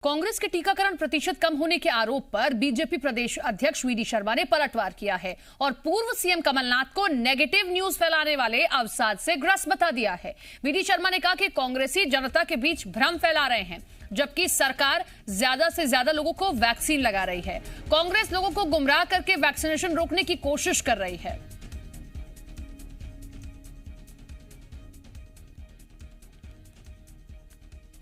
कांग्रेस के टीकाकरण प्रतिशत कम होने के आरोप पर बीजेपी प्रदेश अध्यक्ष वीडी शर्मा ने पलटवार किया है और पूर्व सीएम कमलनाथ को नेगेटिव न्यूज फैलाने वाले अवसाद से ग्रस्त बता दिया है। वीडी शर्मा ने कहा कि कांग्रेसी जनता के बीच भ्रम फैला रहे हैं, जबकि सरकार ज्यादा से ज्यादा लोगों को वैक्सीन लगा रही है। कांग्रेस लोगों को गुमराह करके वैक्सीनेशन रोकने की कोशिश कर रही है।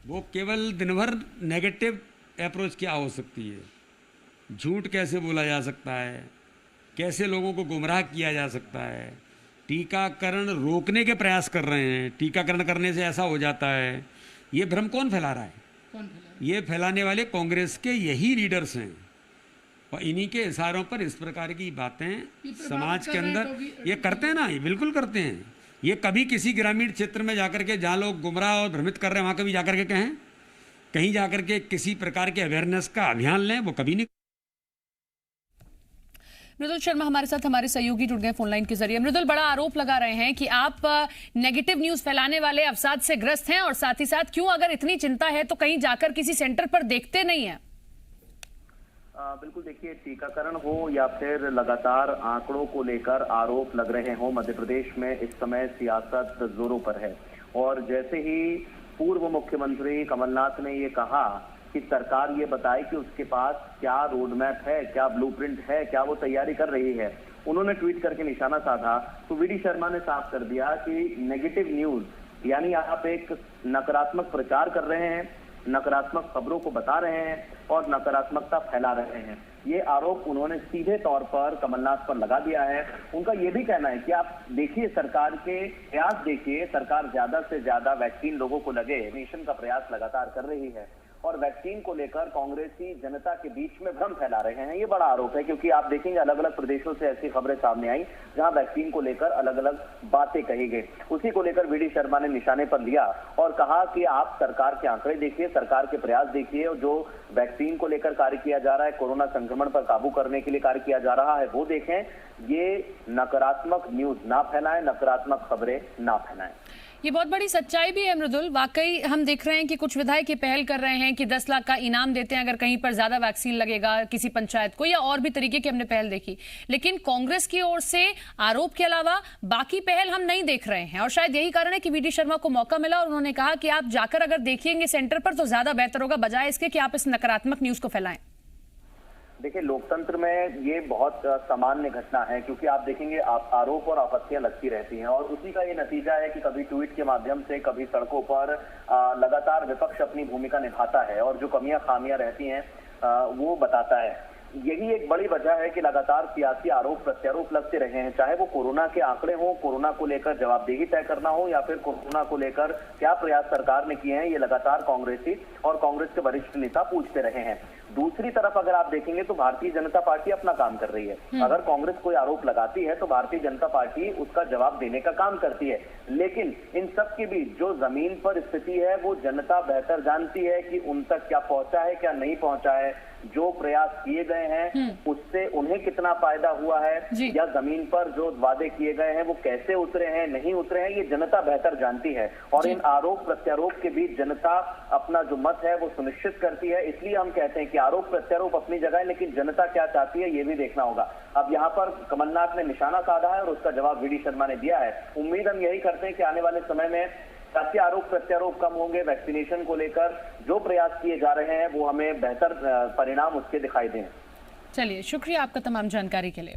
वो केवल दिन भर नेगेटिव अप्रोच क्या हो सकती है, झूठ कैसे बोला जा सकता है, कैसे लोगों को गुमराह किया जा सकता है, टीकाकरण रोकने के प्रयास कर रहे हैं, टीकाकरण करने से ऐसा हो जाता है। ये भ्रम कौन फैला रहा है? ये फैलाने वाले कांग्रेस के यही लीडर्स हैं और इन्हीं के इशारों पर इस प्रकार की बातें समाज के अंदर ये करते हैं ना, ये बिल्कुल करते हैं। ये कभी किसी ग्रामीण क्षेत्र में जाकर के जहाँ लोग गुमराह और भ्रमित कर रहे हैं वहाँ कभी जाकर के कहें, कहीं जाकर के किसी प्रकार के अवेयरनेस का अभियान लें, वो कभी नहीं। मृदुल शर्मा हमारे साथ हमारे सहयोगी जुड़ गए फोनलाइन के जरिए। मृदुल, बड़ा आरोप लगा रहे हैं कि आप नेगेटिव न्यूज फैलाने वाले अवसाद से ग्रस्त हैं और साथ ही साथ क्यों, अगर इतनी चिंता है तो कहीं जाकर किसी सेंटर पर देखते नहीं है। बिल्कुल, देखिए, टीकाकरण हो या फिर लगातार आंकड़ों को लेकर आरोप लग रहे हो, मध्य प्रदेश में इस समय सियासत जोरों पर है। और जैसे ही पूर्व मुख्यमंत्री कमलनाथ ने ये कहा कि सरकार ये बताए कि उसके पास क्या रोड मैप है, क्या ब्लूप्रिंट है, क्या वो तैयारी कर रही है, उन्होंने ट्वीट करके निशाना साधा तो वीडी शर्मा ने साफ कर दिया कि नेगेटिव न्यूज, यानी आप एक नकारात्मक प्रचार कर रहे हैं, नकारात्मक खबरों को बता रहे हैं और नकारात्मकता फैला रहे हैं। ये आरोप उन्होंने सीधे तौर पर कमलनाथ पर लगा दिया है। उनका ये भी कहना है कि आप देखिए, सरकार के प्रयास देखिए, सरकार ज्यादा से ज्यादा वैक्सीन लोगों को लगे, नेशन का प्रयास लगातार कर रही है और वैक्सीन को लेकर कांग्रेसी जनता के बीच में भ्रम फैला रहे हैं। ये बड़ा आरोप है, क्योंकि आप देखेंगे अलग अलग प्रदेशों से ऐसी खबरें सामने आई जहां वैक्सीन को लेकर अलग अलग बातें कही गई। उसी को लेकर वीडी शर्मा ने निशाने पर लिया और कहा कि आप सरकार के आंकड़े देखिए, सरकार के प्रयास देखिए और जो वैक्सीन को लेकर कार्य किया जा रहा है, कोरोना संक्रमण पर काबू करने के लिए कार्य किया जा रहा है, वो देखें। ये नकारात्मक न्यूज ना फैलाएं, नकारात्मक खबरें ना फैलाएं। ये बहुत बड़ी सच्चाई भी है मृदुल। वाकई हम देख रहे हैं कि कुछ विधायक ये पहल कर रहे हैं कि 10 लाख का इनाम देते हैं अगर कहीं पर ज्यादा वैक्सीन लगेगा किसी पंचायत को, या और भी तरीके की हमने पहल देखी। लेकिन कांग्रेस की ओर से आरोप के अलावा बाकी पहल हम नहीं देख रहे हैं और शायद यही कारण है कि वीडी शर्मा को मौका मिला और उन्होंने कहा कि आप जाकर अगर देखिएंगे सेंटर पर तो ज्यादा बेहतर होगा, बजाय इसके कि आप इस नकारात्मक न्यूज को फैलाएं। देखिए, लोकतंत्र में ये बहुत सामान्य घटना है, क्योंकि आप देखेंगे आरोप और आपत्तियां लगती रहती हैं और उसी का ये नतीजा है कि कभी ट्वीट के माध्यम से, कभी सड़कों पर लगातार विपक्ष अपनी भूमिका निभाता है और जो कमियां खामियां रहती हैं वो बताता है। यही एक बड़ी वजह है कि लगातार सियासी आरोप प्रत्यारोप लगते रहे हैं, चाहे वो कोरोना के आंकड़े हो, कोरोना को लेकर जवाबदेही तय करना हो या फिर कोरोना को लेकर क्या प्रयास सरकार ने किए हैं, ये लगातार कांग्रेसी और कांग्रेस के वरिष्ठ नेता पूछते रहे हैं। दूसरी तरफ अगर आप देखेंगे तो भारतीय जनता पार्टी अपना काम कर रही है। अगर कांग्रेस कोई आरोप लगाती है तो भारतीय जनता पार्टी उसका जवाब देने का काम करती है, लेकिन इन सब के बीच जो जमीन पर स्थिति है वो जनता बेहतर जानती है कि उन तक क्या पहुंचा है, क्या नहीं पहुंचा है, जो प्रयास किए गए हैं उससे उन्हें कितना फायदा हुआ है, या जमीन पर जो वादे किए गए हैं वो कैसे उतरे हैं, नहीं उतरे हैं, ये जनता बेहतर जानती है। और इन आरोप प्रत्यारोप के बीच जनता अपना जो मत है वो सुनिश्चित करती है। इसलिए हम कहते हैं कि आरोप प्रत्यारोप अपनी जगह है, लेकिन जनता क्या चाहती है ये भी देखना होगा। अब यहाँ पर कमलनाथ ने निशाना साधा है और उसका जवाब वीडी शर्मा ने दिया है। उम्मीद हम यही करते हैं कि आने वाले समय में ताकि आरोप प्रत्यारोप कम होंगे, वैक्सीनेशन को लेकर जो प्रयास किए जा रहे हैं वो हमें बेहतर परिणाम उसके दिखाई दें। चलिए, शुक्रिया आपका तमाम जानकारी के लिए।